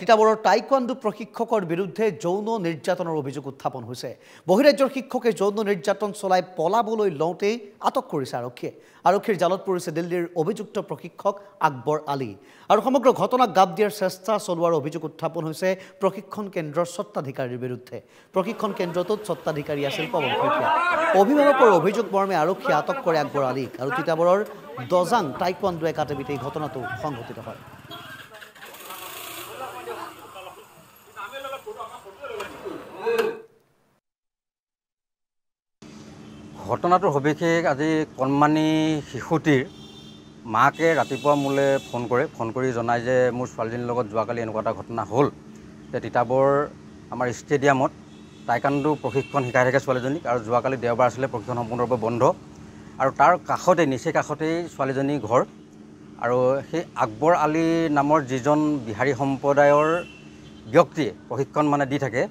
তিতাবৰৰ টাইকোৱাণ্ডো প্ৰশিক্ষকৰ বিৰুদ্ধে যৌন নিৰ্যাতনৰ অভিযোগ উত্থাপন হৈছে। বহিৰাজ্যৰ শিক্ষকে যৌন নিৰ্যাতন চলাই পলাবলৈ লওঁতেই আটক কৰিছে আৰক্ষীয়ে। আৰক্ষীৰ জালত পৰিছে দিল্লীৰ অভিযুক্ত প্ৰশিক্ষক আকবৰ আলী। আৰু সমগ্ৰ ঘটনাক গাপ দিয়াৰ চেষ্টা চলোৱাৰ অভিযোগ উত্থাপন হৈছে প্ৰশিক্ষণ কেন্দ্ৰৰ স্বত্বাধিকাৰীৰ বিৰুদ্ধে। প্ৰশিক্ষণ কেন্দ্ৰটোত স্বত্বাধিকাৰী আছিল পৱন শইকীয়া। অভিভাৱকৰ অভিযোগ মৰ্মে আৰক্ষীয়ে আটক কৰে আকবৰ আলীক আৰু তিতাবৰৰ দজাং টাইকোৱাণ্ডো একাডেমীত এই ঘটনাটো সংঘটিত হয়। ঘটনাটোৰ সবিশেষ আজি কণমানি শিশুটিৰ মাকে ৰাতিপুৱা মোলৈ ফোন কৰি জনায় যে মোৰ ছোৱালীজনীৰ লগত যোৱাকালি এনেকুৱা এটা ঘটনা হ'ল যে তিতাবৰ আমাৰ ষ্টেডিয়ামত টাইকোৱাণ্ডো প্ৰশিক্ষণ শিকাই থাকে ছোৱালীজনীক আৰু যোৱাকালি দেওবাৰ আছিলে, প্ৰশিক্ষণ সম্পূৰ্ণৰূপে বন্ধ আৰু তাৰ কাষতে নিচেই কাষতেই ছোৱালীজনীৰ ঘৰ আৰু সেই আকবৰ আলী নামৰ যিজন বিহাৰী সম্প্ৰদায়ৰ ব্যক্তিয়ে প্ৰশিক্ষণ দি থাকে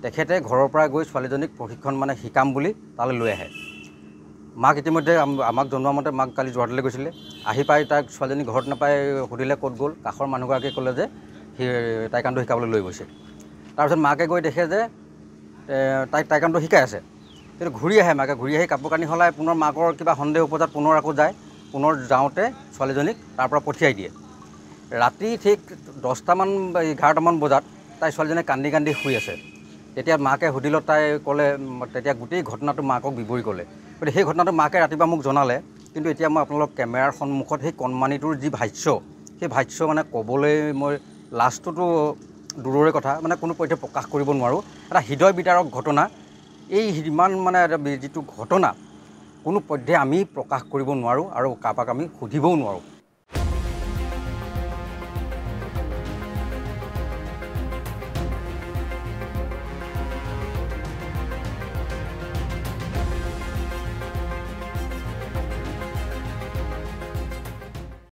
তেখেতে ঘৰৰ পৰা গৈ ছোৱালীজনীক প্ৰশিক্ষণ শিকাম বুলি তালৈ লৈ আহে। মাক ইতিমধ্যে আমাক জনোৱা মতে মাক কালি যোৰহাটলৈ গৈছিলে, আহি পাই তাক ছোৱালীজনী ঘৰত নাপাই সুধিলে ক'ত গ'ল। কাষৰ মানুহগৰাকীয়ে ক'লে যে সি টাইকোৱাণ্ডো শিকাবলৈ লৈ গৈছে। তাৰপিছত মাকে গৈ দেখে যে তাইক টাইকোৱাণ্ডো শিকাই আছে, কিন্তু ঘূৰি আহে। মাকে ঘূৰি আহি কাপোৰ কানি সলাই পুনৰ মাকৰ কিবা সন্দেহ উপজাত পুনৰ আকৌ যায়। পুনৰ যাওঁতে ছোৱালীজনীক তাৰ পৰা পঠিয়াই দিয়ে। ৰাতি ঠিক 10টামান 11টামান বজাত তাই ছোৱালীজনীয়ে কান্দি কান্দি শুই আছে। তেতিয়া মাকে সুধিলত তাই ক'লে, তেতিয়া গোটেই ঘটনাটো মাকক বিৱৰি ক'লে। গতিকে সেই ঘটনাটো মাকে ৰাতিপুৱা মোক জনালে, কিন্তু এতিয়া মই আপোনালোক কেমেৰাৰ সন্মুখত সেই কণমানিটোৰ যি ভাষ্য, সেই ভাষ্য ক'বলৈ মই লাষ্টটোতো দূৰৰে কথা কোনো পধ্যে প্ৰকাশ কৰিব নোৱাৰোঁ। এটা হৃদয় বিদাৰক ঘটনা। এই ইমান যিটো ঘটনা কোনো পধ্যে আমি প্ৰকাশ কৰিব নোৱাৰোঁ আৰু কাৰোবাক আমি সুধিবও নোৱাৰোঁ।